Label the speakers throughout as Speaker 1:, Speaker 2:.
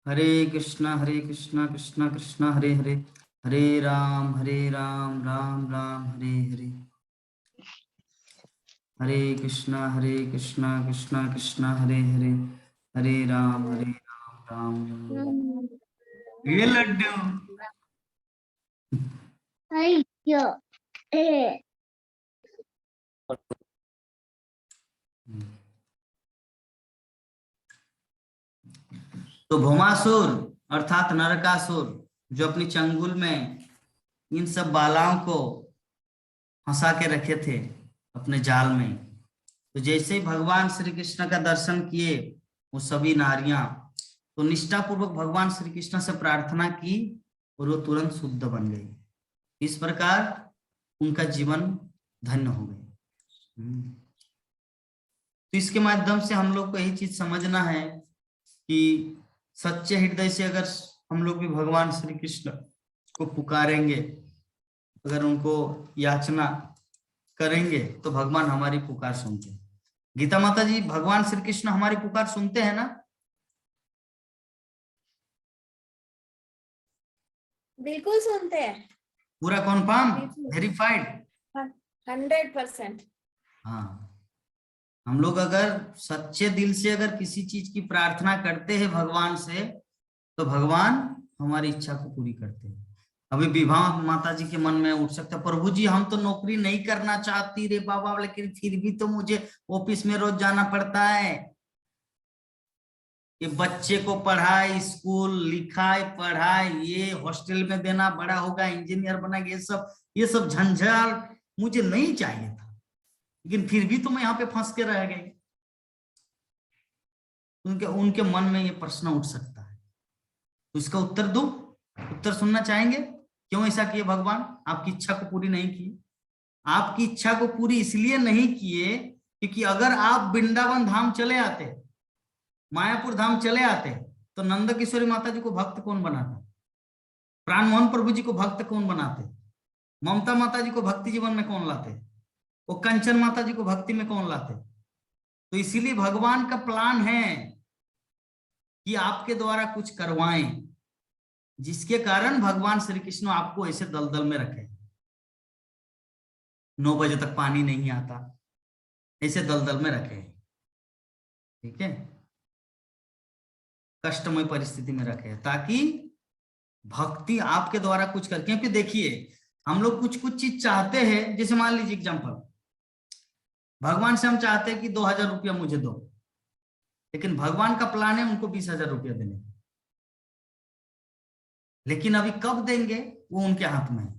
Speaker 1: हरे कृष्णा कृष्णा कृष्णा हरे हरे, हरे राम राम राम हरे हरे। हरे कृष्णा कृष्णा कृष्णा हरे हरे, हरे राम राम राम राम। ये लड्डू तो भौमासुर अर्थात नरकासुर जो अपनी चंगुल में इन सब बालाओं को फंसा के रखे थे अपने जाल में, तो जैसे ही भगवान श्री कृष्ण का दर्शन किए वो सभी नारियां तो निष्ठापूर्वक भगवान श्री कृष्ण से प्रार्थना की और वो तुरंत शुद्ध बन गई। इस प्रकार उनका जीवन धन्य हो गई। तो इसके माध्यम से हम लोग को यही चीज समझना है कि सच्चे हृदय से अगर हम लोग भी भगवान श्री कृष्ण को पुकारेंगे, अगर उनको याचना करेंगे तो भगवान हमारी पुकार सुनते हैं। गीता माता जी, भगवान श्री कृष्ण हमारी पुकार सुनते हैं ना?
Speaker 2: बिल्कुल सुनते हैं।
Speaker 1: पूरा कन्फर्म, वेरीफाइड?
Speaker 2: 100%।
Speaker 1: हाँ, हम लोग अगर सच्चे दिल से अगर किसी चीज की प्रार्थना करते हैं भगवान से तो भगवान हमारी इच्छा को पूरी करते हैं। अभी विवाह माता जी के मन में उठ सकता है, प्रभु जी हम तो नौकरी नहीं करना चाहती रे बाबा, लेकिन फिर भी तो मुझे ऑफिस में रोज जाना पड़ता है। ये बच्चे को पढ़ाई, स्कूल लिखाई पढ़ाई, ये हॉस्टल में देना, बड़ा होगा इंजीनियर बनेगा, ये सब झंझट मुझे नहीं चाहिए था, लेकिन फिर भी तो मैं यहाँ पे फंस के रह गई। उनके मन में ये प्रश्न उठ सकता है, तो इसका उत्तर दो, उत्तर सुनना चाहेंगे? क्यों ऐसा किए भगवान? आपकी इच्छा को पूरी नहीं की। आपकी इच्छा को पूरी इसलिए नहीं किए क्योंकि अगर आप वृंदावन धाम चले आते, मायापुर धाम चले आते, तो नंद किशोरी माता जी को भक्त कौन बनाता? प्राण मोहन प्रभु जी को भक्त कौन बनाते? ममता माता जी को भक्ति जीवन में कौन लाते? वो कंचन माता जी को भक्ति में कौन लाते? तो इसीलिए भगवान का प्लान है कि आपके द्वारा कुछ करवाएं, जिसके कारण भगवान श्री कृष्ण आपको ऐसे दलदल में रखे। 9 बजे तक पानी नहीं आता, ऐसे दलदल में रखे, ठीक है, कष्टमय परिस्थिति में रखे, ताकि भक्ति आपके द्वारा कुछ कर। क्योंकि देखिए हम लोग कुछ कुछ चीज चाहते हैं, जैसे मान लीजिए एग्जांपल, भगवान से हम चाहते हैं कि 2000 रुपया मुझे दो, लेकिन भगवान का प्लान है उनको 20,000 रुपया देने, लेकिन अभी कब देंगे वो उनके हाथ में है।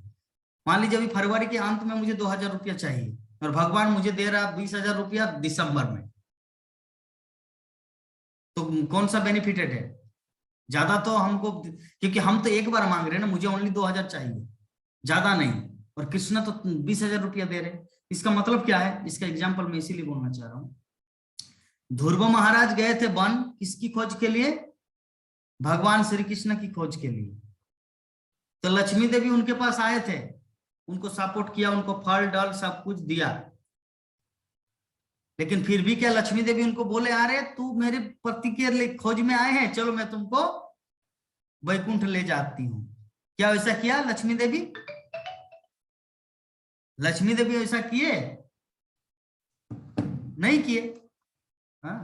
Speaker 1: मान लीजिए अभी फरवरी के अंत में मुझे 2000 रुपया चाहिए और भगवान मुझे दे रहा 20,000 रुपया दिसंबर में, तो कौन सा बेनिफिटेड है? ज्यादा तो हमको, क्योंकि हम तो एक बार मांग रहे हैं ना, मुझे ओनली 2000 चाहिए, ज्यादा नहीं, और कृष्ण तो 20,000 रुपया दे रहे। इसका मतलब क्या है? इसका एग्जाम्पल मैं इसीलिए बोलना चाह रहा हूँ। ध्रुव महाराज गए थे वन, किसकी खोज के लिए? भगवान श्री कृष्ण की खोज के लिए। तो लक्ष्मी देवी उनके पास आए थे, उनको सपोर्ट किया, उनको फल डल सब कुछ दिया, लेकिन फिर भी क्या लक्ष्मी देवी उनको बोले, अरे तू मेरे पति के खोज में आए हैं, चलो मैं तुमको वैकुंठ ले जाती हूँ। क्या वैसा किया लक्ष्मी देवी? लक्ष्मी देवी ऐसा किए? नहीं किए। हाँ,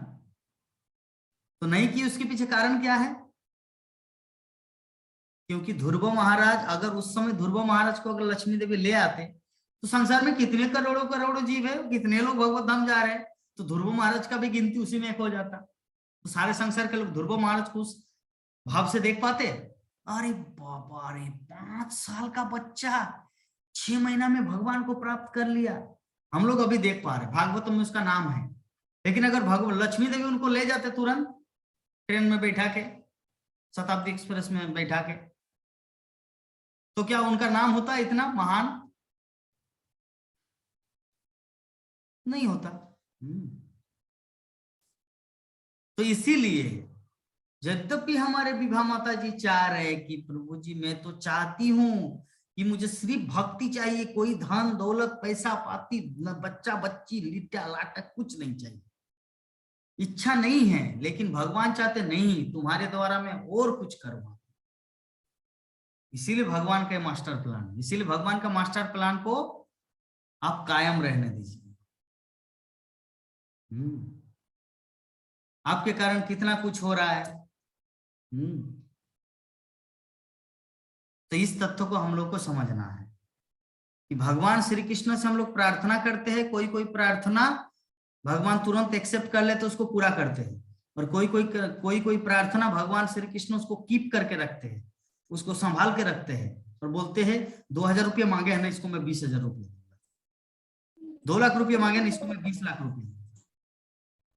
Speaker 1: तो नहीं किए, उसके पीछे कारण क्या है? क्योंकि ध्रुव महाराज, अगर उस समय ध्रुव महाराज को अगर लक्ष्मी देवी ले आते तो संसार में कितने करोड़ों करोड़ों जीव है, कितने लोग भगवत धाम जा रहे हैं, तो ध्रुव महाराज का भी गिनती उसी में एक हो जाता। तो सारे संसार के लोग ध्रुव महाराज को उस भाव से देख पाते? अरे बाबा रे, 5 साल का बच्चा 6 महीना में भगवान को प्राप्त कर लिया। हम लोग अभी देख पा रहे, भागवतम में उसका नाम है, लेकिन अगर भगवान लक्ष्मी देवी उनको ले जाते तुरंत ट्रेन में बैठा के, शताब्दी एक्सप्रेस में बैठा के, तो क्या उनका नाम होता इतना महान? नहीं होता। तो इसीलिए यद्यपि हमारे विभा माता जी चाह रहे हैं कि प्रभु जी मैं तो चाहती हूं कि मुझे सिर्फ भक्ति चाहिए, कोई धन दौलत पैसा पाती न, बच्चा बच्ची लिट्टा लाटा कुछ नहीं चाहिए, इच्छा नहीं है, लेकिन भगवान चाहते नहीं तुम्हारे द्वारा मैं और कुछ करूंगा। इसीलिए भगवान का मास्टर प्लान, इसीलिए भगवान का मास्टर प्लान को आप कायम रहने दीजिए। आपके कारण कितना कुछ हो रहा है। तो इस तथ्य को हम लोग को समझना है कि भगवान श्री कृष्ण से हम लोग प्रार्थना करते हैं, कोई कोई प्रार्थना भगवान तुरंत एक्सेप्ट कर ले तो उसको पूरा करते हैं, और कोई प्रार्थना भगवान श्री कृष्ण उसको कीप करके रखते हैं, उसको संभाल के रखते हैं और बोलते हैं 2000 रुपये मांगे हैं ना, इसको मैं 20,000 रुपये दूंगा, 2 लाख रुपये मांगे ना, इसको मैं 20 लाख रुपये दूंगा।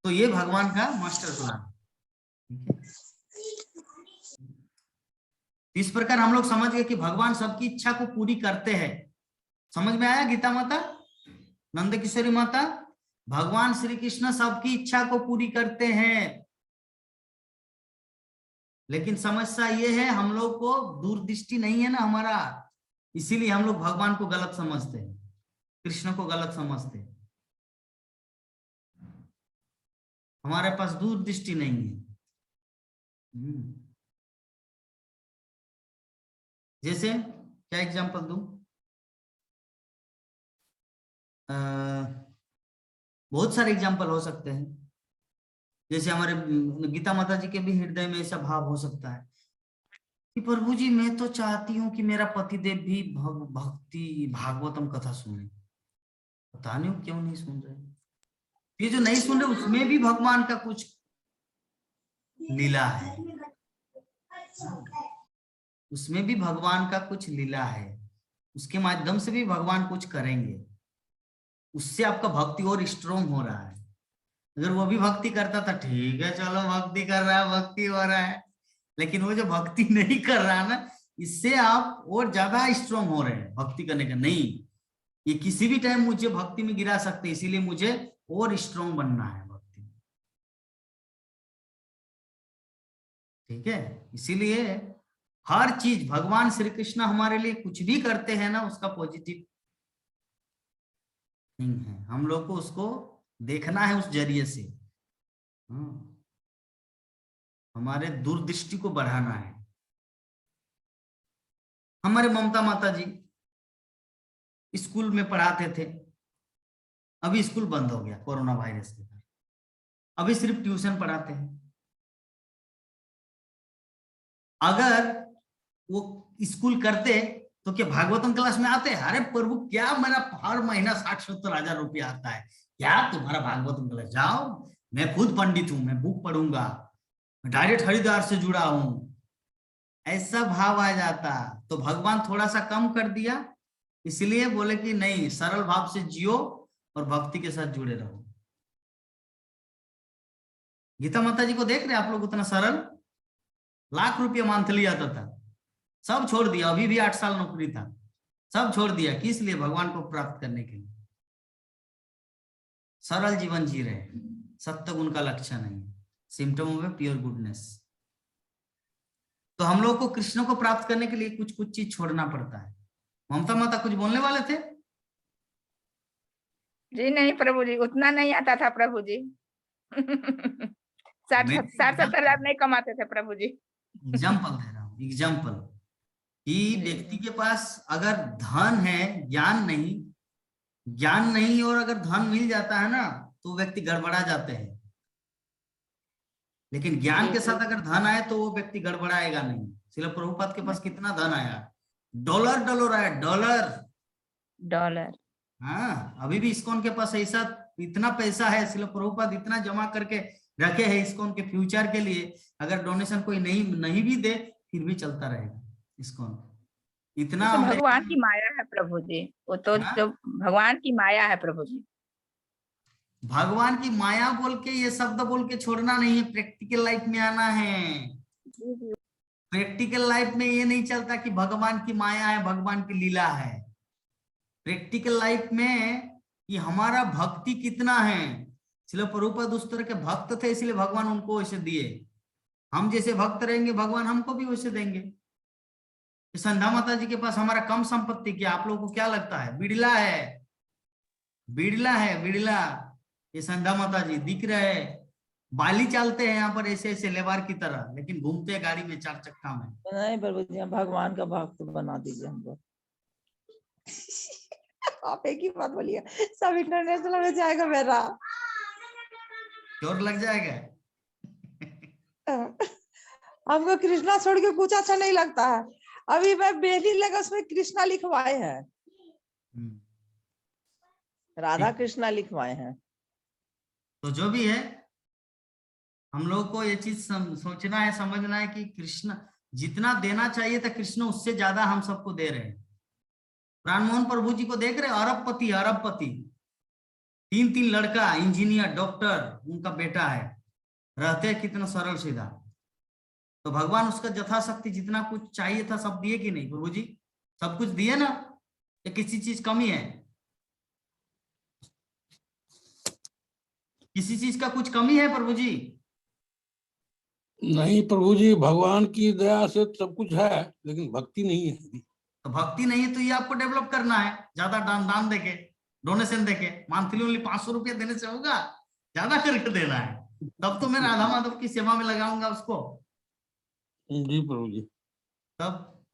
Speaker 1: तो ये भगवान का मास्टर प्लान। इस प्रकार हम लोग समझ गए कि भगवान सबकी इच्छा को पूरी करते हैं। समझ में आया गीता माता, नंद किशोरी माता? भगवान श्री कृष्ण सबकी इच्छा को पूरी करते हैं, लेकिन समस्या ये है हम लोग को दूरदृष्टि नहीं है ना हमारा, इसीलिए हम लोग भगवान को गलत समझते हैं, कृष्ण को गलत समझते हैं। हमारे पास दूरदृष्टि नहीं है। जैसे क्या एग्जांपल दूं? बहुत सारे एग्जांपल हो सकते हैं। जैसे हमारे गीता माता जी के भी हृदय में ऐसा भाव हो सकता है कि प्रभु जी मैं तो चाहती हूँ कि मेरा पतिदेव भी भक्ति भागवतम कथा सुने, पता नहीं क्यों नहीं सुन रहे। ये जो नहीं सुन रहे उसमें भी भगवान का कुछ लीला है, उसमें भी भगवान का कुछ लीला है, उसके माध्यम से भी भगवान कुछ करेंगे, उससे आपका भक्ति और स्ट्रोंग हो रहा है। अगर वो भी भक्ति करता था ठीक है चलो भक्ति कर रहा है, भक्ति हो रहा है, लेकिन वो जो भक्ति नहीं कर रहा है ना, इससे आप और ज्यादा स्ट्रोंग हो रहे हैं भक्ति करने का। नहीं, ये किसी भी टाइम मुझे भक्ति में गिरा सकते, इसीलिए मुझे और स्ट्रोंग बनना है भक्ति में। ठीक है, इसीलिए हर चीज भगवान श्री कृष्ण हमारे लिए कुछ भी करते हैं ना, उसका पॉजिटिव नहीं है, हम लोग को उसको देखना है उस जरिए से। हमारे दूरदृष्टि को बढ़ाना है। हमारे ममता माता जी स्कूल में पढ़ाते थे, अभी स्कूल बंद हो गया कोरोना वायरस के कारण, अभी सिर्फ ट्यूशन पढ़ाते हैं। अगर वो स्कूल करते तो क्या भागवतम क्लास में आते? अरे प्रभु क्या मेरा हर महीना 60-70 हजार रुपया आता है, क्या तुम्हारा भागवतम क्लास? जाओ, मैं खुद पंडित हूं, मैं बुक पढ़ूंगा, डायरेक्ट हरिद्वार से जुड़ा हूं, ऐसा भाव आ जाता। तो भगवान थोड़ा सा कम कर दिया, इसलिए बोले कि नहीं, सरल भाव से जियो और भक्ति के साथ जुड़े रहो। गीता माता जी को देख रहे आप लोग, उतना सरल, लाख रुपया मंथली आता था, सब छोड़ दिया, अभी भी 8 साल नौकरी था, सब छोड़ दिया, किस लिए? भगवान को प्राप्त करने के लिए। सरल जीवन जी रहे, सत्य गुण का लक्षण नहीं, सिम्टम ऑफ प्योर गुडनेस। तो हम लोग को कृष्ण को प्राप्त करने के लिए कुछ कुछ चीज छोड़ना पड़ता है। ममता माता कुछ बोलने वाले थे?
Speaker 3: जी नहीं प्रभु जी, उतना नहीं आता था प्रभु जी। 60-70 हजार नहीं कमाते थे प्रभु जी।
Speaker 1: एग्जाम्पल दे रहा हूँ, एग्जाम्पल कि व्यक्ति के पास अगर धन है, ज्ञान नहीं, और अगर धन मिल जाता है ना तो व्यक्ति गड़बड़ा जाते हैं, लेकिन ज्ञान के साथ अगर धन आए तो वो व्यक्ति गड़बड़ाएगा नहीं। श्रील प्रभुपाद के पास कितना धन आया? डॉलर आया, डॉलर। हाँ, अभी भी इस्कॉन के पास ऐसा इतना पैसा है, श्रील प्रभुपाद इतना जमा करके रखे हैं इस्कॉन के फ्यूचर के लिए, अगर डोनेशन कोई नहीं भी दे फिर भी चलता रहेगा इस्कॉन। इतना
Speaker 3: तो भगवान की माया है प्रभु जी, वो तो जो भगवान की माया है प्रभु जी।
Speaker 1: भगवान की माया बोल के, ये शब्द बोल के छोड़ना नहीं है, प्रैक्टिकल लाइफ में आना है। प्रैक्टिकल लाइफ में ये नहीं चलता कि भगवान की माया है, भगवान की लीला है। प्रैक्टिकल लाइफ में कि हमारा भक्ति कितना है। श्रील प्रभुपाद उस तरह के भक्त थे, इसलिए भगवान उनको वैसे दिए। हम जैसे भक्त रहेंगे भगवान हमको भी वैसे देंगे। संध्या माता जी के पास हमारा कम संपत्ति क्या, आप लोगों को क्या लगता है? बिड़ला है, बिड़ला। ये संध्या माता जी दिख रहे है, बाली चालते हैं यहाँ पर ऐसे ऐसे लेबार की तरह, लेकिन घूमते हैं गाड़ी में 4 चक्का में।
Speaker 4: नहीं प्रभु जी, हम भगवान का भक्त बना दीजिए हमको। आप एक ही बात बोलिए, सब इंटरनेशनल में जाएगा मेरा।
Speaker 1: जोर लग जाएगा।
Speaker 4: हमको कृष्णा छोड़ के कुछ अच्छा नहीं लगता है। अभी मैं बेली लगा, उसमें कृष्णा लिखवाए हैं, राधा कृष्णा लिखवाए हैं।
Speaker 1: तो जो भी है, हम लोग को ये चीज सोचना है, समझना है कि कृष्ण जितना देना चाहिए था, कृष्ण उससे ज्यादा हम सबको दे रहे हैं। प्राणमोहन प्रभु जी को देख रहे, अरबपति, अरबपति, 3 लड़का, इंजीनियर, डॉक्टर, उनका बेटा है, रहते हैं कितना सरल सीधा। तो भगवान उसका यथाशक्ति जितना कुछ चाहिए था सब दिए कि नहीं प्रभु जी? सब कुछ दिए ना? या किसी चीज कमी है? किसी चीज का कुछ कमी है प्रभु जी?
Speaker 5: नहीं प्रभु जी, भगवान की दया से सब कुछ है, लेकिन भक्ति नहीं है।
Speaker 1: तो भक्ति नहीं है तो ये आपको डेवलप करना है, ज्यादा दान देके, डोनेशन देके। मंथली ओनली 500 रुपया देने से होगा? ज्यादा करके देना है, तब तो मैं राधा माधव की सेवा में लगाऊंगा उसको।
Speaker 5: जी प्रभु जी।
Speaker 1: तब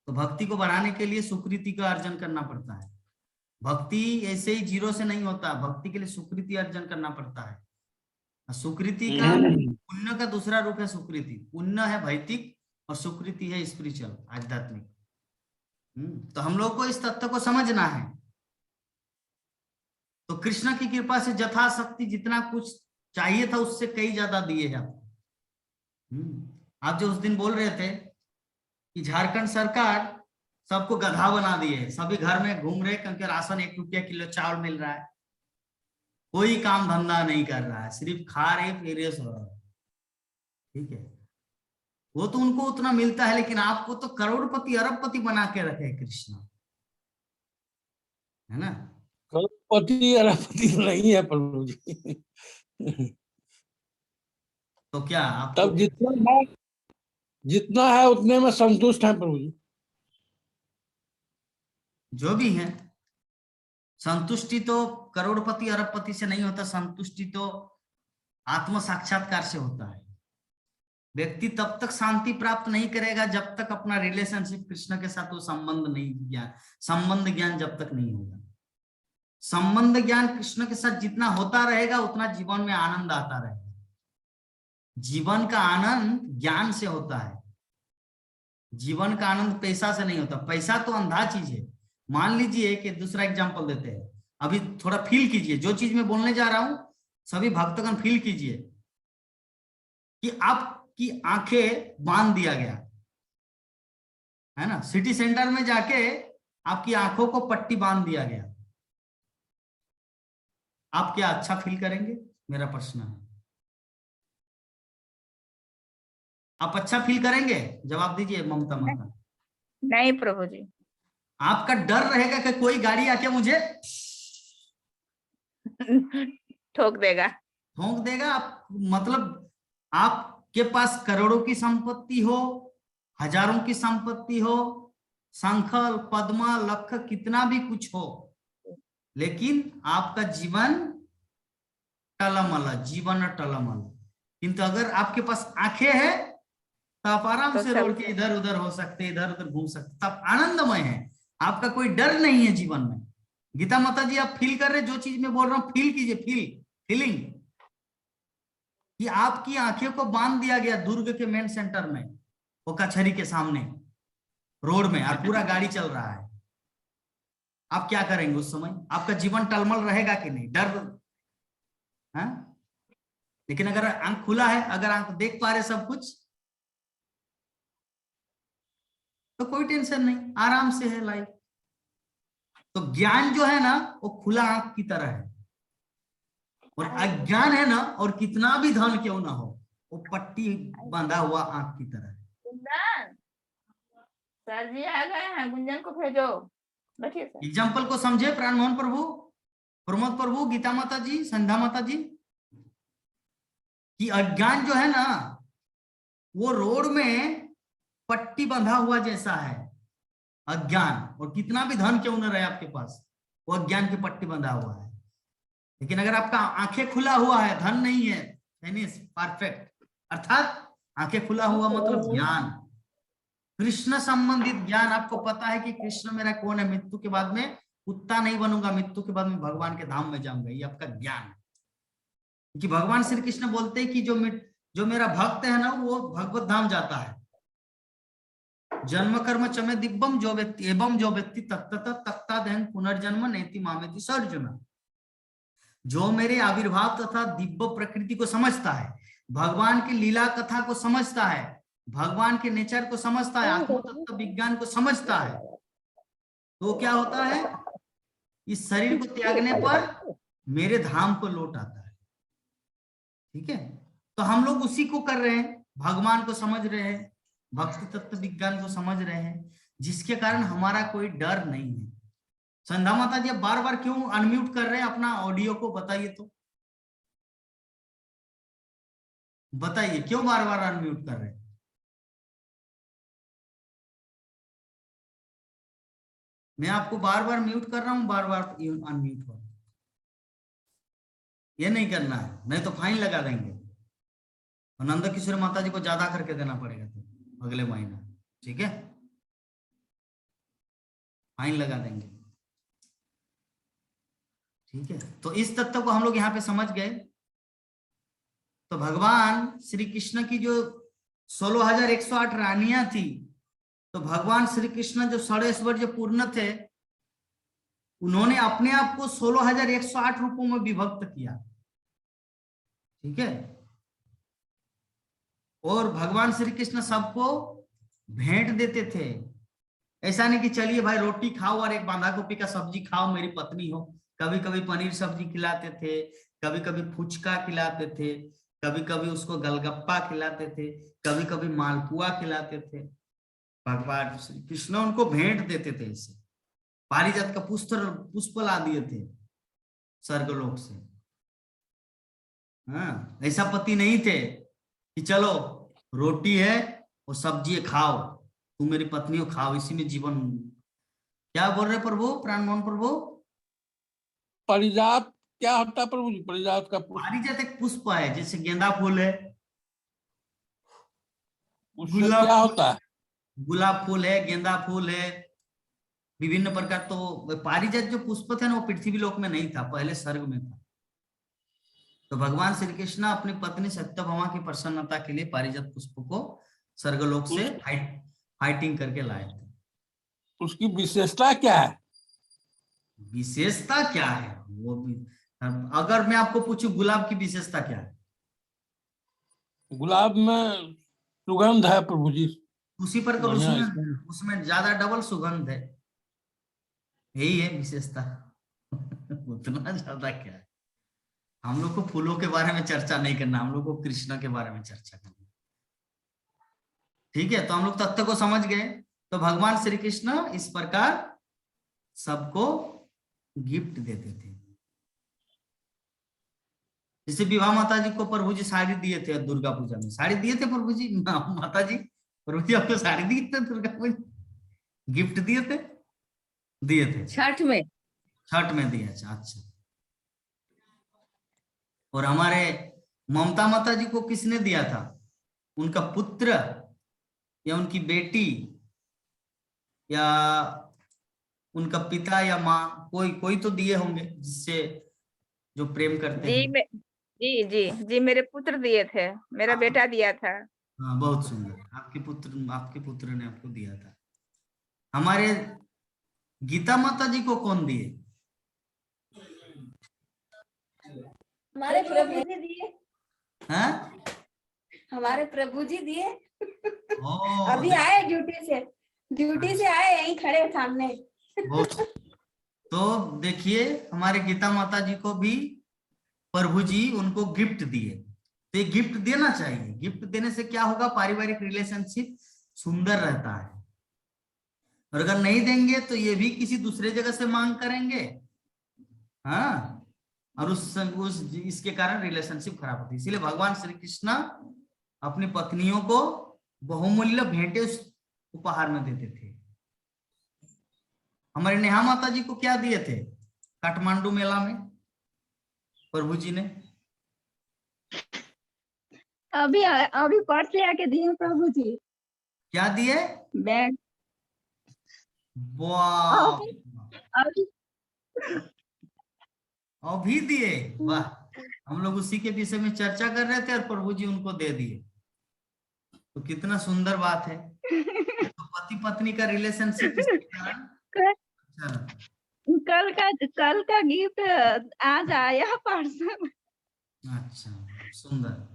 Speaker 1: तो भक्ति को बढ़ाने के लिए सुकृति का अर्जन करना पड़ता है। भक्ति ऐसे ही जीरो से नहीं होता, भक्ति के लिए सुकृति अर्जन करना पड़ता है। सुकृति का, पुण्य का दूसरा रूप है सुकृति। पुण्य है भौतिक और सुकृति है स्पिरिचुअल, आध्यात्मिक। तो हम लोग को इस तत्व को समझना है। तो कृष्ण की कृपा से यथाशक्ति जितना कुछ चाहिए था उससे कई ज्यादा दिए हैं आपको। आप जो उस दिन बोल रहे थे कि झारखंड सरकार सबको गधा बना दिए, सभी घर में घूम रहे क्योंकि राशन 1 रुपया किलो चावल मिल रहा है, कोई काम धंधा नहीं कर रहा है, सिर्फ खा रहे फिर ये सब। ठीक है, वो तो उनको उतना मिलता है, लेकिन आपको तो करोड़पति अरबपति बना के रखे कृष्ण, है ना?
Speaker 5: करोड़पति अरबपति नहीं है प्रभु जी।
Speaker 1: तो क्या आप
Speaker 5: तब जितना है उतने में संतुष्ट है प्रभु जी।
Speaker 1: जो भी है, संतुष्टि तो करोड़पति अरबपति से नहीं होता, संतुष्टि तो आत्म साक्षात्कार से होता है। व्यक्ति तब तक शांति प्राप्त नहीं करेगा जब तक अपना रिलेशनशिप कृष्ण के साथ वो संबंध ज्ञान जब तक नहीं होगा। संबंध ज्ञान कृष्ण के साथ जितना होता रहेगा उतना जीवन में आनंद आता रहेगा। जीवन का आनंद ज्ञान से होता है, जीवन का आनंद पैसा से नहीं होता। पैसा तो अंधा चीज है। मान लीजिए कि दूसरा एग्जांपल देते हैं, अभी थोड़ा फील कीजिए जो चीज मैं बोलने जा रहा हूं, सभी भक्तगण फील कीजिए कि आपकी आंखें बांध दिया गया है ना, सिटी सेंटर में जाके आपकी आंखों को पट्टी बांध दिया गया, आप क्या अच्छा फील करेंगे? मेरा प्रश्न है, आप अच्छा फील करेंगे? जवाब दीजिए ममता माता।
Speaker 3: नहीं प्रभु जी।
Speaker 1: आपका डर रहेगा कि कोई गाड़ी आके मुझे
Speaker 3: ठोक देगा,
Speaker 1: ठोक देगा। मतलब आपके पास करोड़ों की संपत्ति हो, हजारों की संपत्ति हो, संखल पद्मा लख कितना भी कुछ हो, लेकिन आपका जीवन टलमल, जीवन टलमल। किंतु अगर आपके पास आंखें हैं तो आप आराम
Speaker 3: तो
Speaker 1: से रोड के इधर उधर हो सकते, इधर उधर घूम सकते, तब आनंदमय है। आपका कोई डर नहीं है जीवन में। गीता माता जी आप फील कर रहे, जो चीज मैं बोल रहा हूं फील कीजिए, फीलिंग कि आपकी आंखें को बांध दिया गया दुर्ग के मेन सेंटर में, वो कचहरी के सामने रोड में, और पूरा गाड़ी चल रहा है। आप क्या करेंगे उस समय? आपका जीवन टलमल रहेगा कि नहीं? डर है? लेकिन अगर आंख खुला है, अगर आंख देख पा रहे सब कुछ, तो कोई टेंशन नहीं, आराम से है लाइफ। तो ज्ञान जो है ना वो खुला आंख की तरह है, और अज्ञान है ना, और कितना भी धन क्यों ना हो, वो पट्टी बांधा हुआ आंख की तरह है।
Speaker 3: गुंजन सर जी आ गए हैं, गुंजन को भेजो। बैठिए सर।
Speaker 1: एग्जाम्पल को समझे प्राणमोहन प्रभु, प्रमोद प्रभु, गीता माता जी, संध्या माता जी, कि अज्ञान जो है ना वो रोड में पट्टी बंधा हुआ जैसा है। अज्ञान, और कितना भी धन क्यों न रहे आपके पास, वो अज्ञान की पट्टी बंधा हुआ है। लेकिन अगर आपका आंखें खुला हुआ है, धन नहीं है, फिनिश परफेक्ट, अर्थात आंखें खुला हुआ मतलब ज्ञान, कृष्ण संबंधित ज्ञान, आपको पता है कि कृष्ण मेरा कौन है, मृत्यु के बाद में कुत्ता नहीं बनूंगा, मृत्यु के बाद में भगवान के धाम में जाऊंगा, ये आपका ज्ञान है। क्योंकि भगवान श्री कृष्ण बोलते हैं कि जो मेरा भक्त है ना वो भगवत धाम जाता है। जन्म कर्म चमे दिव्यम जो व्यक्ति एवं जो व्यक्ति तत्तत तक्ता देन पुनर्जन्म नेति मामेति स अर्जुन, जो मेरे आविर्भाव तथा दिव्य प्रकृति को समझता है, भगवान की लीला कथा को समझता है, भगवान के नेचर को समझता है, आत्म तत्व विज्ञान को समझता है, तो क्या होता है, इस शरीर को त्यागने पर मेरे धाम को लौट आता है। ठीक है, तो हम लोग उसी को कर रहे हैं, भगवान को समझ रहे हैं, भक्ति तत्व विज्ञान को समझ रहे हैं, जिसके कारण हमारा कोई डर नहीं है। संध्या माता जी बार बार क्यों अनम्यूट कर रहे हैं अपना ऑडियो को, बताइए तो, बताइए क्यों बार बार अनम्यूट कर रहे हैं? मैं आपको बार बार म्यूट कर रहा हूं, बार बार अनम्यूट हो, ये नहीं करना है, नहीं तो फाइन लगा देंगे। नंद किशोर माता जी को ज्यादा करके देना पड़ेगा तो अगले महीना, ठीक है, फाइन लगा देंगे। ठीक है, तो इस तत्व को हम लोग यहाँ पे समझ गए। तो भगवान श्री कृष्ण की जो 16,108 रानियां थी, तो भगवान श्री कृष्ण जो षडैश्वर्य पूर्ण थे, उन्होंने अपने आप को 16,108 रूपों में विभक्त किया। ठीक है, और भगवान श्री कृष्ण सबको भेंट देते थे। ऐसा नहीं कि चलिए भाई रोटी खाओ और एक बांधा गोभी का सब्जी खाओ, मेरी पत्नी हो। कभी कभी पनीर सब्जी खिलाते थे, कभी कभी फुचका खिलाते थे, कभी कभी उसको गलगप्पा खिलाते थे, कभी कभी मालपुआ खिलाते थे। भगवान श्री कृष्ण उनको भेंट देते थे, इसे पारिजात का पुष्प ला दिए थे स्वर्गलोक से। हाँ, ऐसा पति नहीं थे कि चलो रोटी है और सब्जी है खाओ, तुम मेरी पत्नी हो खाओ, इसी में जीवन। क्या बोल रहे प्रभु, प्राण मोहन प्रभु?
Speaker 5: परिजात क्या होता है प्रभु जी? परिजात का पुष्प?
Speaker 1: पारिजात एक पुष्प है, जैसे गेंदा फूल है,
Speaker 5: उससे क्या होता है?
Speaker 1: गुलाब फूल है, गेंदा फूल है, विभिन्न प्रकार। तो पारिजात जो पुष्प थे ना, वो पृथ्वी लोक में नहीं था, पहले स्वर्ग में था। तो भगवान श्री कृष्ण अपनी पत्नी सत्यभामा की प्रसन्नता के लिए पारिजात पुष्प को स्वर्गलोक से फाइटिंग करके लाए थे।
Speaker 5: उसकी विशेषता क्या है?
Speaker 1: विशेषता क्या है वो भी, अगर मैं आपको पूछूं गुलाब की विशेषता क्या है?
Speaker 5: गुलाब में सुगंध है प्रभु जी,
Speaker 1: उसी पर तो
Speaker 5: बढ़िया
Speaker 1: उसमें ज्यादा डबल सुगंध है, यही है विशेषता। उतना ज्यादा क्या है? हम लोग को फूलों के बारे में चर्चा नहीं करना, हम लोग को कृष्ण के बारे में चर्चा करना। ठीक है, तो हम लोग तत्व को समझ गए। तो भगवान श्री कृष्ण इस प्रकार सबको गिफ्ट देते थे। जैसे विवाह माता जी को प्रभु जी साड़ी दिए थे, दुर्गा पूजा में साड़ी दिए थे प्रभु जी, माता जी प्रभु जी आपको साड़ी दिए थे, दुर्गा पूजा गिफ्ट दिए थे, दिए थे
Speaker 2: छठ में
Speaker 1: दिया। अच्छा, और हमारे ममता माता जी को किसने दिया था? उनका पुत्र या उनकी बेटी या उनका पिता या माँ, कोई तो दिए होंगे जिससे जो प्रेम करते हैं।
Speaker 3: जी जी जी, मेरे पुत्र दिए थे, मेरा बेटा दिया था।
Speaker 1: हाँ, बहुत सुंदर, आपके पुत्र ने आपको दिया था। हमारे गीता माता जी को कौन दिए?
Speaker 2: हमारे प्रभु जी दिए।
Speaker 1: हाँ,
Speaker 2: हमारे प्रभु जी दिए।
Speaker 1: ओ,
Speaker 2: अभी आए ड्यूटी से आए, यहीं खड़े सामने।
Speaker 1: तो देखिए, हमारे गीता माता जी को भी प्रभु जी उनको गिफ्ट दिए। तो ये गिफ्ट देना चाहिए। गिफ्ट देने से क्या होगा? पारिवारिक रिलेशनशिप सुंदर रहता है। और अगर नहीं देंगे तो ये भी किसी दूसरे जगह से मांग करेंगे, हाँ, और इसके कारण रिलेशनशिप खराब होती है। इसीलिए भगवान श्री कृष्ण अपनी पत्नियों को बहुमूल्य भेंटे उपहार में देते थे। हमारे नेहा माता जी को क्या दिए थे काठमांडू मेला में? प्रभु जी ने?
Speaker 2: अभी अभी पर्स ले आके दिए प्रभु जी।
Speaker 1: क्या दिए?
Speaker 2: बैग।
Speaker 1: वाह,
Speaker 2: अभी
Speaker 1: अभी दिए? वाह, हम लोग उसी के विषय में चर्चा कर रहे थे और प्रभु जी उनको दे दिए। तो कितना सुंदर बात है। तो पति पत्नी का रिलेशनशिप इसके कारण अच्छा रहा।
Speaker 2: कल का गिफ्ट आज आया पार्सल।
Speaker 1: अच्छा, सुंदर।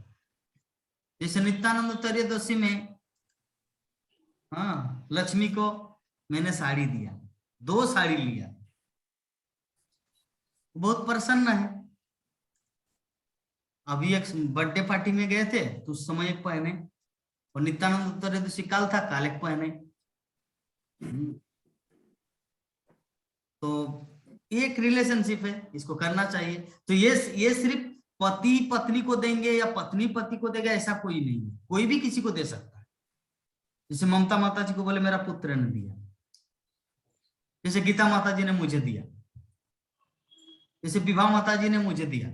Speaker 1: जैसे नित्यानंद त्रयोदशी में, हाँ, लक्ष्मी को मैंने साड़ी दिया, 2 साड़ी लिया, बहुत प्रसन्न है। अभी एक बर्थडे पार्टी में गए थे तो उस समय एक पहने, और नित्यानंद त्रयोदशी काल था, काल एक पहने। तो एक रिलेशनशिप है, इसको करना चाहिए। तो ये सिर्फ पति पत्नी को देंगे या पत्नी पति को देगा ऐसा कोई नहीं है, कोई भी किसी को दे सकता है। जैसे ममता माता जी को बोले मेरा पुत्र ने दिया, जैसे गीता माता जी ने मुझे दिया, जैसे विभा माता जी ने मुझे दिया,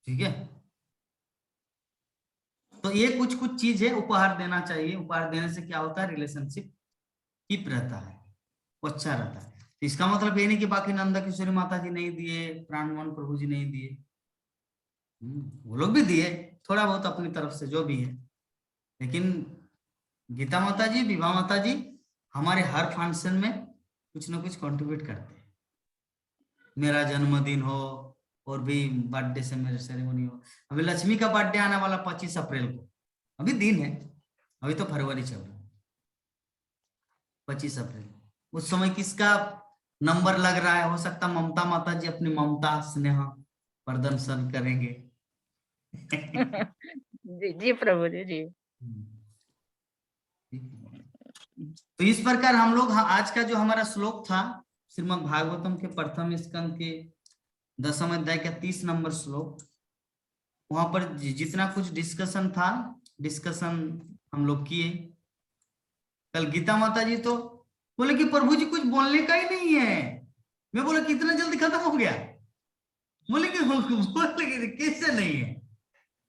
Speaker 1: ठीक है। तो ये कुछ चीज है, उपहार देना चाहिए। उपहार देने से क्या होता है, रिलेशनशिप कीप रहता है, वो अच्छा रहता है। तो इसका मतलब ये नहीं कि बाकी नंदा किशोरी माता जी नहीं दिए, प्राणमोहन प्रभु जी नहीं दिए, वो लोग भी दिए थोड़ा बहुत अपनी तरफ से जो भी है। लेकिन गीता माता जी, विभा माता जी हमारे हर फंक्शन में कुछ ना कुछ कंट्रीब्यूट करते हैं। मेरा जन्मदिन हो और भी बर्थडे से मेरे सेरेमनी हो। अभी लक्ष्मी का बर्थडे आने वाला 25 अप्रैल को, अभी दिन है, अभी तो फरवरी चल रहा है, 25 अप्रैल। उस समय किसका नंबर लग रहा है? हो सकता ममता माता जी अपनी ममता स्नेह प्रदर्शन करेंगे।
Speaker 3: जी जी प्रभु जी जी।
Speaker 1: तो इस प्रकार हम लोग आज का जो हमारा श्लोक था श्रीमद् भागवतम के प्रथम स्कंद के 10वें अध्याय का 30 नंबर श्लोक, वहां पर जितना कुछ डिस्कशन था, डिस्कशन हम लोग किए। कल गीता माता जी तो बोले कि प्रभु जी कुछ बोलने का ही नहीं है। मैं बोला कि इतना जल्दी खत्म हो गया? बोले कि कैसे नहीं है,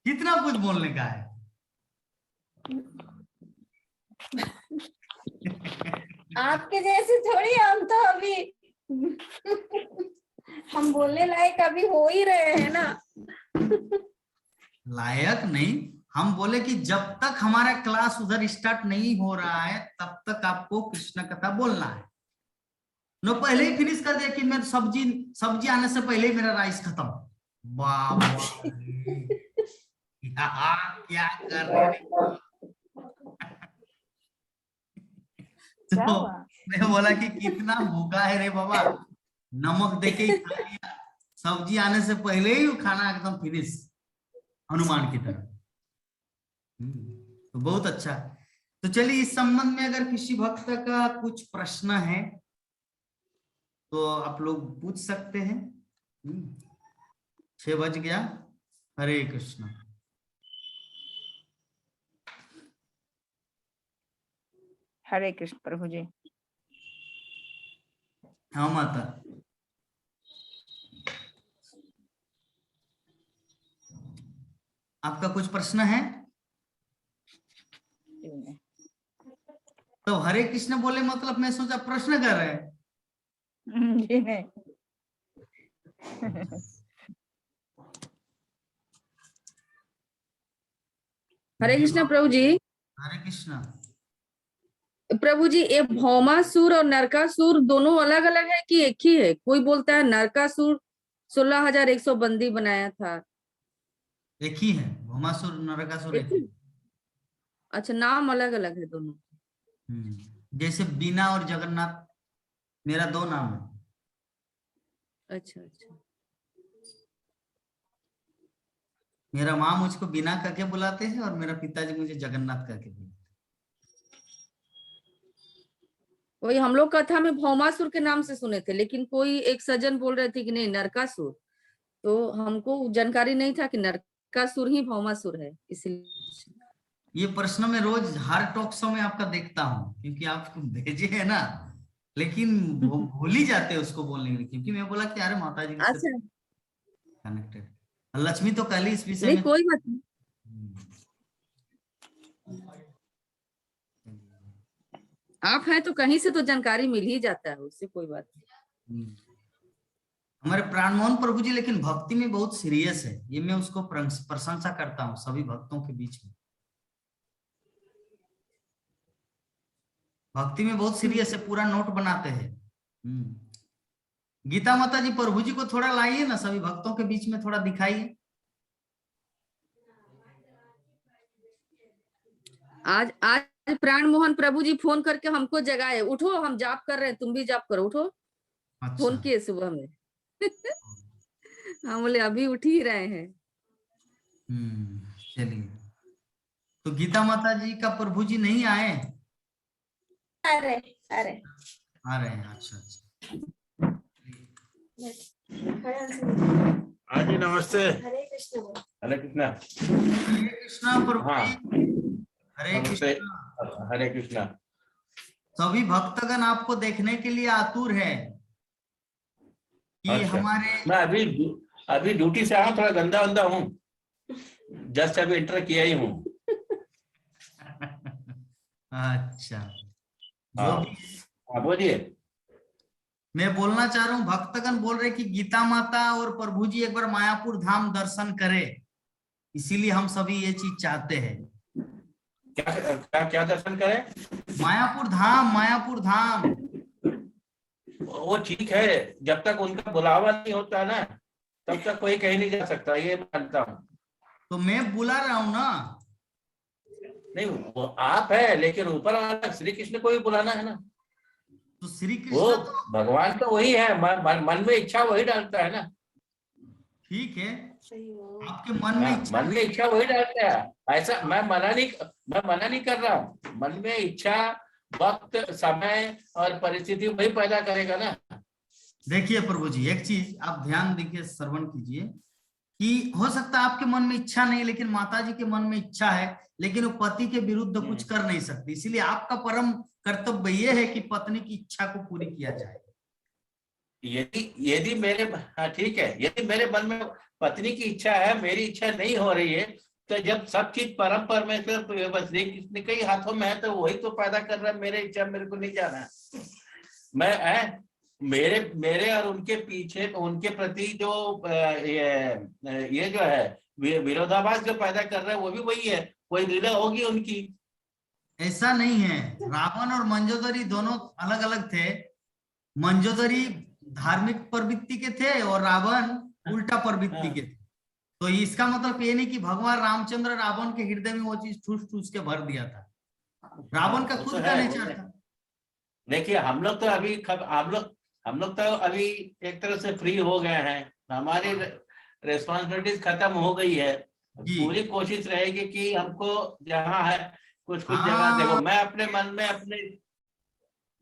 Speaker 1: कितना कुछ बोलने का है।
Speaker 2: आपके जैसे थोड़ी, हम तो अभी हम बोलने लायक अभी हो ही रहे हैं ना।
Speaker 1: लायक नहीं, हम बोले कि जब तक हमारा क्लास उधर स्टार्ट नहीं हो रहा है तब तक आपको कृष्ण कथा बोलना है। नो पहले ही फिनिश कर दिया कि मैं सब्जी आने से पहले ही मेरा राइस खत्म। बाबा क्या कर रहे हैं? तो मैं बोला कि कितना भूखा है रे बाबा, नमक देके ही खा लिया, सब्जी आने से पहले ही खाना एकदम फिनिश, हनुमान की तरह। तो बहुत अच्छा। तो चलिए, इस संबंध में अगर किसी भक्त का कुछ प्रश्न है तो आप लोग पूछ सकते हैं। 6 बज गया। हरे कृष्ण।
Speaker 3: हरे कृष्ण प्रभु जी।
Speaker 1: हाँ माता, आपका कुछ प्रश्न है? तो हरे कृष्ण बोले मतलब मैं सोचा प्रश्न कर रहे हैं।
Speaker 3: जी नहीं।
Speaker 2: हरे कृष्ण प्रभु जी।
Speaker 1: हरे कृष्ण।
Speaker 2: प्रभु जी, ये भौमासुर और नरकासुर दोनों अलग अलग है कि एक ही है? कोई बोलता है नरकासुर 16,100 बंदी बनाया था।
Speaker 1: एक ही है, भौमासुर नरकासुर एक ही।
Speaker 2: अच्छा, नाम अलग अलग है दोनों।
Speaker 1: जैसे बीना और जगन्नाथ मेरा 2 नाम है।
Speaker 2: अच्छा अच्छा।
Speaker 1: मेरा माँ मुझको बीना करके बुलाते हैं और मेरा पिताजी मुझे जगन्नाथ करके बुलाते हैं।
Speaker 2: वही हम लोग कथा में भौमासुर के नाम से सुने थे, लेकिन कोई एक सज्जन बोल रहे थे कि नहीं नरकासुर, तो हमको जानकारी नहीं था कि नरकासुर ही भौमासुर है, इसलिए।
Speaker 1: ये प्रश्न मैं रोज हर टॉक शो में आपका देखता हूँ, क्योंकि आप भेजे है ना, लेकिन भूल ही जाते हैं उसको बोलने के लिए, क्योंकि मैं बोला कि अरे माता जी
Speaker 2: अच्छा,
Speaker 1: कनेक्टेड। लक्ष्मी तो कल ही इस विषय
Speaker 2: नहीं
Speaker 1: में
Speaker 2: कोई बात नहीं, आप हैं तो कहीं से तो जानकारी मिल ही जाता है, उससे कोई बात नहीं।
Speaker 1: हमारे प्राणमोहन प्रभु जी लेकिन भक्ति में बहुत सीरियस है, ये मैं उसको प्रशंसा करता हूँ सभी भक्तों के बीच में। भक्ति में बहुत सीरियस है, पूरा नोट बनाते हैं। गीता माता जी प्रभु जी को थोड़ा लाइए ना, सभी भक्तों के बीच में थोड़ा दिखाइए।
Speaker 2: आज आज प्राण मोहन प्रभु जी फोन करके हमको जगाए, उठो हम जाप कर रहे हैं, तुम भी जाप करो, उठो। फोन
Speaker 1: अच्छा,
Speaker 2: किए सुबह में। हम बोले अभी उठ ही रहे हैं।
Speaker 1: चलिए। तो गीता माता जी का प्रभु जी नहीं आए?
Speaker 3: अरे
Speaker 1: आ रहे हैं, अच्छा अच्छा।
Speaker 6: हाँ जी, नमस्ते।
Speaker 3: हरे कृष्ण।
Speaker 6: हरे कृष्णा।
Speaker 1: हरे कृष्णा प्रभु
Speaker 6: हाँ,
Speaker 1: जी। हरे
Speaker 6: नमस्ते।
Speaker 1: कृष्णा।
Speaker 6: हरे कृष्णा।
Speaker 1: सभी भक्तगण आपको देखने के लिए आतुर है कि
Speaker 6: अच्छा।
Speaker 1: हमारे।
Speaker 6: मैं अभी ड्यूटी से आया, थोड़ा गंदा वंदा हूँ, जस्ट अभी इंटर किया ही हूँ।
Speaker 1: अच्छा, जो
Speaker 6: हाँ,
Speaker 1: भी
Speaker 6: हाँ बोलिए।
Speaker 1: मैं बोलना चाह रहा हूँ, भक्तगण बोल रहे कि गीता माता और प्रभु जी एक बार मायापुर धाम दर्शन करे, इसीलिए हम सभी ये चीज चाहते हैं।
Speaker 6: क्या क्या क्या दर्शन करें?
Speaker 1: मायापुर धाम, मायापुर धाम।
Speaker 6: वो ठीक है, जब तक उनका बुलावा नहीं होता ना, तब तक कोई कहीं नहीं जा सकता, ये मानता हूँ।
Speaker 1: तो मैं बुला रहा हूँ ना।
Speaker 6: नहीं, वो आप है, लेकिन ऊपर वाला श्री कृष्ण को भी बुलाना है ना।
Speaker 1: तो श्री
Speaker 6: वो
Speaker 1: कृष्ण तो
Speaker 6: भगवान तो वही है, मन में इच्छा वही डालता है ना।
Speaker 1: ठीक है, आपके मन में इच्छा
Speaker 6: मन में इच्छा वही डालता है। ऐसा मैं मना नहीं कर रहा हूँ। मन में इच्छा, वक्त, समय और परिस्थिति वही पैदा करेगा ना।
Speaker 1: देखिए प्रभु जी, एक चीज आप ध्यान देखिए, श्रवण कीजिए कि हो सकता है आपके मन में इच्छा नहीं, लेकिन माता जी के मन में इच्छा है, लेकिन वो पति के विरुद्ध कुछ कर नहीं सकती, इसीलिए आपका परम कर्तव्य ये है कि पत्नी की इच्छा को पूरी किया जाए।
Speaker 6: यदि मेरे, हाँ ठीक है, यदि मेरे मन में पत्नी की इच्छा है, मेरी इच्छा नहीं हो रही है, तो जब सब चीज परम परमेश्वर बस श्री कृष्ण के ही हाथों में है, तो वही तो पैदा कर रहा है। मेरे इच्छा मेरे को नहीं जाना है। मैं मेरे और उनके पीछे, उनके प्रति जो ये जो है विरोधाभास जो पैदा कर रहा है, वो भी वही है। कोई लीला होगी उनकी।
Speaker 1: ऐसा नहीं है, रावण और मंजोदरी दोनों अलग अलग थे। मंजोदरी धार्मिक प्रवृत्ति के थे और रावण उल्टा प्रवृत्ति के थे। तो इसका मतलब ये नहीं कि भगवान रामचंद्र रावण के हृदय में वो चीज ठूस ठूस के भर दिया था। रावण का खुद का नेचर था।
Speaker 6: देखिए, हम लोग तो अभी एक तरह से फ्री हो गए हैं, हमारी रेस्पॉन्सिबिलिटीज खत्म हो गई है। पूरी कोशिश रहेगी कि हमको जहाँ है कुछ जगह, देखो मैं अपने मन में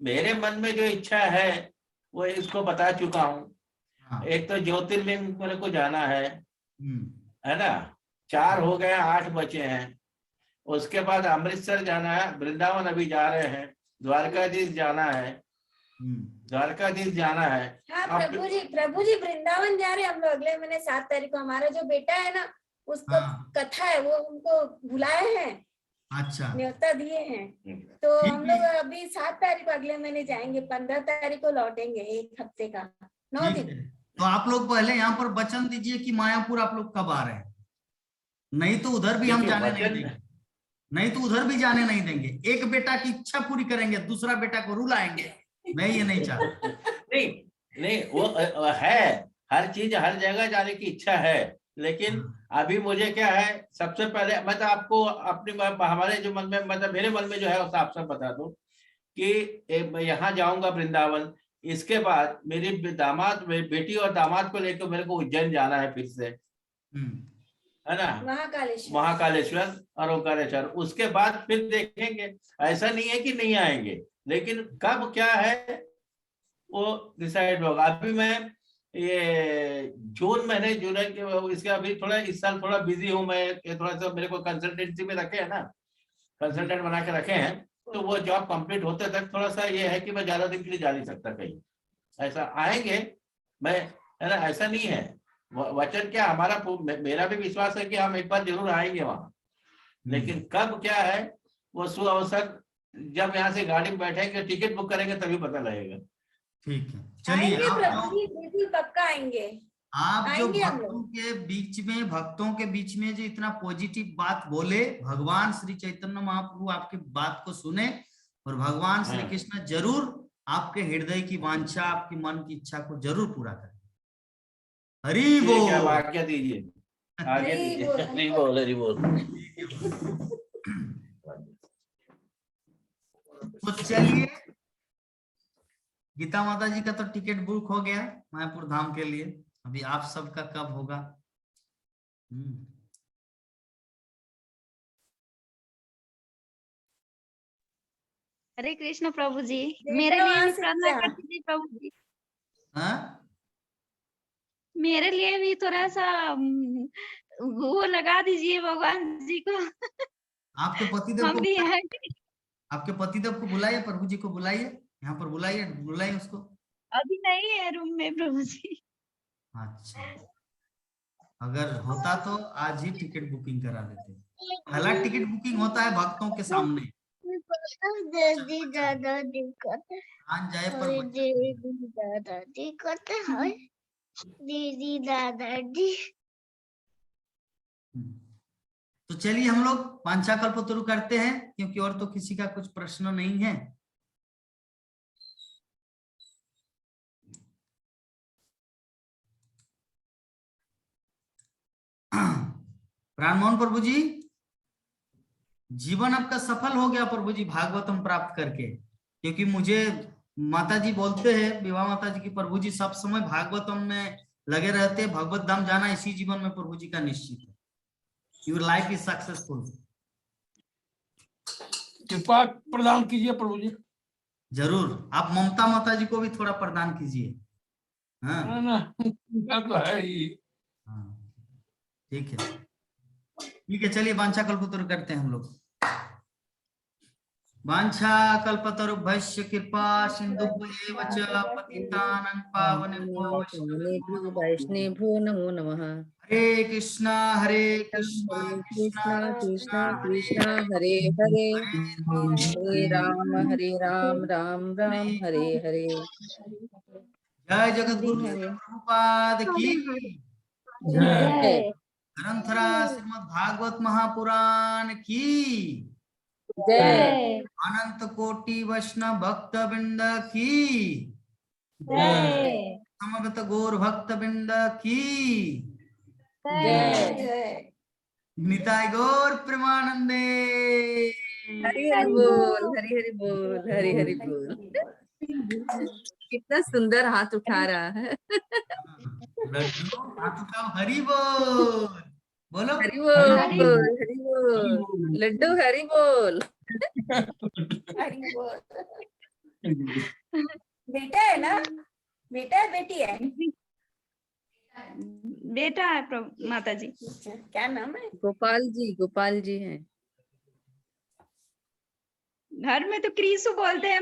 Speaker 6: मेरे मन में जो इच्छा है वो इसको बता चुका हूँ। एक तो ज्योतिर्लिंग मेरे को जाना है ना, 4 हो गए, 8 बचे हैं। उसके बाद अमृतसर जाना है, वृंदावन अभी जा रहे हैं, द्वारकाधीश जाना है,
Speaker 3: हाँ प्रभु जी वृंदावन जा रहे हैं हम लोग अगले महीने 7 तारीख को। हमारा जो बेटा है ना, उसका कथा है, वो हमको बुलाए हैं। अच्छा, न्योता दिए हैं। तो हम लोग अभी 7 तारीख को अगले महीने जाएंगे, 15 तारीख को लौटेंगे, 1 हफ्ते का 9 दिन।
Speaker 1: तो आप लोग पहले यहाँ पर वचन दीजिए कि मायापुर आप लोग कब आ रहे हैं, नहीं तो उधर भी हम जाने नहीं देंगे। नहीं तो उधर भी जाने नहीं देंगे। एक बेटा की इच्छा पूरी करेंगे, दूसरा बेटा को रुलाएंगे। मैं ये नहीं चाहता।
Speaker 6: नहीं वो है, हर चीज हर जगह जाने की इच्छा है, लेकिन अभी मुझे क्या है, सबसे पहले मैं तो आपको अपनी हमारे जो मन में, मतलब मेरे मन में जो है उस आप सब बता दूं कि मैं यहाँ जाऊंगा वृंदावन। इसके बाद मेरी बेटी और दामाद को लेकर मेरे को उज्जैन जाना है फिर से, है ना, महाकालेश्वर और ओंकारेश्वर। उसके बाद फिर देखेंगे। ऐसा नहीं है कि नहीं आएंगे, लेकिन कब क्या है वो डिसाइड होगा। अभी मैं ये जून महीने, जुलाई के, इसके अभी थोड़ा इस साल थोड़ा बिजी हूँ मैं। थोड़ा सा मेरे को कंसल्टेंसी में रखे है ना, कंसल्टेंट बना के रखे हैं, तो वो जॉब कंप्लीट होते तक थोड़ा सा ये है कि मैं 11 दिन के लिए जा नहीं सकता कहीं। ऐसा आएंगे मैं, है ना, ऐसा नहीं है। वचन क्या हमारा मेरा भी विश्वास है कि हम एक बार जरूर आएंगे वहां, लेकिन कब क्या है वो सुअवसर जब यहाँ से गाड़ी में बैठेंगे टिकट बुक करेंगे तभी पता लगेगा।
Speaker 1: ठीक है, चलिए
Speaker 3: आएंगे
Speaker 1: आप
Speaker 3: प्रभु
Speaker 1: जो
Speaker 3: जी, बिल्कुल पक्का आएंगे।
Speaker 1: आप जो
Speaker 3: आएंगे हम
Speaker 1: भक्तों
Speaker 3: लोग।
Speaker 1: के बीच में जो इतना पॉजिटिव बात बोले, भगवान श्री चैतन्य महाप्रभु आपकी बात को सुने और भगवान श्री
Speaker 6: हाँ।
Speaker 1: कृष्ण जरूर आपके हृदय की वांछा, आपकी मन की इच्छा को जरूर पूरा करें। हरि
Speaker 6: ठीक है, आप
Speaker 1: बोल।
Speaker 6: आज्ञा दीजिए, आज्ञा
Speaker 3: हरि
Speaker 6: दीजिए।
Speaker 3: बोल।
Speaker 6: हरि बोल, हरि बोल।
Speaker 1: तो चलिए, गीता माता जी का तो टिकट बुक हो गया मायापुर धाम के लिए, अभी आप सबका कब होगा?
Speaker 7: हरे कृष्ण प्रभु जी,
Speaker 3: देखो
Speaker 7: मेरे लिए
Speaker 3: वहाँ
Speaker 7: भी
Speaker 3: से
Speaker 7: प्रार्थना
Speaker 3: क्या?
Speaker 7: कर दीजिए प्रभु जी।
Speaker 1: हाँ?
Speaker 7: मेरे लिए भी थोड़ा सा वो लगा दीजिए भगवान जी को।
Speaker 1: आपके पतिदेव
Speaker 7: हम
Speaker 1: को
Speaker 7: भी हैं।
Speaker 1: आपके पतिदेव को बुलाइए, प्रभु जी को बुलाइए, यहाँ पर बुलाइए उसको।
Speaker 7: अभी नहीं है रूम में प्रभु जी।
Speaker 1: अच्छा, अगर होता तो आज ही टिकट बुकिंग करा देते। पहला टिकट बुकिंग होता है भक्तों के सामने, आन जाए पर तो चलिए हम लोग वांछा कल्पतरु करते हैं, क्योंकि और तो किसी का कुछ प्रश्न नहीं है। राममोहन प्रभु जी, जीवन आपका सफल हो गया प्रभु जी भागवतम प्राप्त करके, क्योंकि मुझे माता जी बोलते हैं, विवाह माता जी की, प्रभु जी सब समय भागवतम में लगे रहते हैं, भगवत धाम जाना इसी जीवन में प्रभु जी का निश्चित है। Your life is successful.
Speaker 5: कृपा प्रदान कीजिए प्रभु जी।
Speaker 1: जरूर, आप ममता माता जी को भी थोड़ा प्रदान कीजिए। हाँ
Speaker 5: ना तो है ही।
Speaker 1: हाँ, ठीक है, ठीक है, चलिए वांछा कल्पतरु करते हैं हम लोग। वांछा कल्पतरुभ्यश्च कृपा सिन्धुभ्येव च पतितानां पावनेभ्यो वैष्णवेभ्यो
Speaker 2: वैष्णवेभ्यो नमो नमः।
Speaker 1: हरे कृष्णा
Speaker 2: हरे
Speaker 1: कृष्णा
Speaker 2: कृष्णा कृष्णा
Speaker 1: हरे
Speaker 2: कृष्णा हरे हरे, हरे राम राम राम हरे हरे।
Speaker 1: जय जगत गुरु श्रील प्रभुपाद की
Speaker 2: जय
Speaker 1: ग्रंथराज श्रीमद् भागवत महापुराण की
Speaker 2: जय
Speaker 1: अनंत कोटि वैष्णव भक्त वृंद की समगत गौर भक्त वृंद की
Speaker 2: जय।
Speaker 1: निताय गौर प्रेमानंदे।
Speaker 2: हरि हरि बोल, हरि हरि बोल, हरि हरि बोल। कितना सुंदर हाथ उठा रहा है।
Speaker 1: लड्डू हाथ उठाओ, हरि बोल बोलो।
Speaker 2: हरि बोल, हरि बोल, लड्डू हरि बोल।
Speaker 3: हरि बोल। बेटा है ना? बेटा है बेटी है?
Speaker 7: बेटा है प्रभु माता जी।
Speaker 3: क्या नाम है?
Speaker 2: गोपाल जी हैं।
Speaker 7: घर में तो क्रीसु बोलते हैं।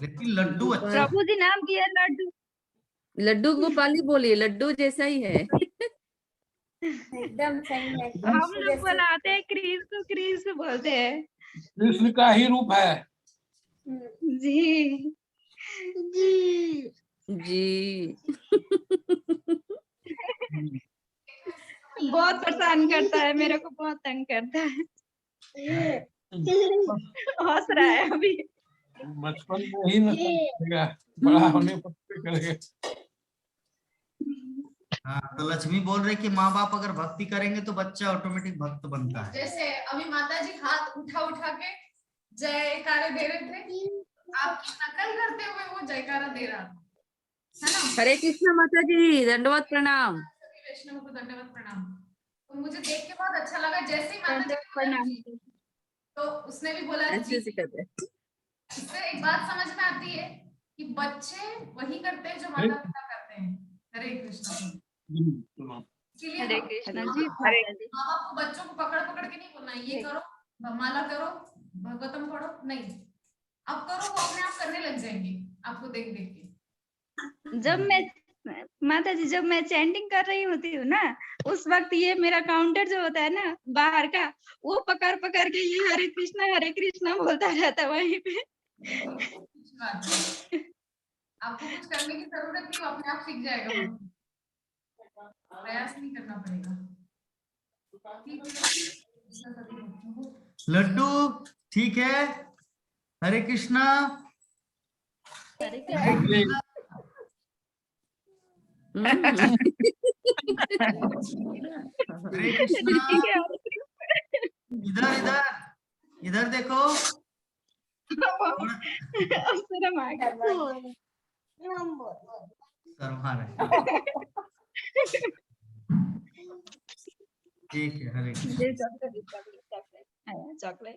Speaker 1: लेकिन लड्डू अच्छा।
Speaker 7: प्रभु जी नाम दिया लड्डू।
Speaker 2: लड्डू गोपाल ही बोलिए, लड्डू जैसा ही है।
Speaker 3: एकदम सही है।
Speaker 7: हम लोग बनाते हैं क्रीसु क्रीसु बोलते हैं।
Speaker 5: कृष्ण का ही रूप है।
Speaker 7: जी
Speaker 2: जी।
Speaker 7: बहुत परेशान करता है मेरे को, बहुत तंग करता है। हंस रहा है अभी।
Speaker 5: बचपन में ही न करेगा, बड़ा होने पर करेगा।
Speaker 1: हाँ, तो लक्ष्मी बोल रहे कि माँ बाप अगर भक्ति करेंगे तो बच्चा ऑटोमेटिक भक्त बनता है।
Speaker 8: जैसे अभी माता जी हाथ उठा के जयकारा दे रहे थे, आपकी नकल करते हुए वो जयकारा दे रहा था, है ना?
Speaker 2: हरे कृष्णा माता जी, दंडवत प्रणाम।
Speaker 8: वैष्णव को दंडवत प्रणाम। तो मुझे देख के बहुत अच्छा लगा, जैसे ही माता जी
Speaker 7: दंडवत प्रणाम।
Speaker 8: तो उसने भी बोला
Speaker 2: अच्छे से कर रहे।
Speaker 8: इससे एक बात समझ में आती है कि बच्चे वही करते हैं जो माता पिता करते हैं। हरे कृष्णा।
Speaker 7: हरे कृष्णा जी।
Speaker 8: माँ बाप को बच्चों को पकड़ पकड़ के नहीं बोलना ये करो, माला करो, भगवतम पढ़ो, नहीं, अब करो, वो अपने आप करने लग जाएंगे आपको देख देख के।
Speaker 7: जब मैं माता जी जब मैं चैंटिंग कर रही होती हूँ ना, उस वक्त ये मेरा काउंटर जो होता है ना बाहर का, वो पकड़ पकड़ के ये हरे कृष्णा बोलता रहता है वहीं पे।
Speaker 8: अच्छी बात है। आपको कुछ करने की जरूरत नहीं, वो अपने आप सीख जाएगा, प्रयास नहीं करना पड़ेगा।
Speaker 1: लड्डू ठीक है, हरे कृष्णा।
Speaker 2: हरे
Speaker 1: कृष्णा। इधर इधर इधर देखो।
Speaker 7: शर्म आ गया।
Speaker 1: ठीक है, हरे कृष्णा।
Speaker 7: चॉकलेट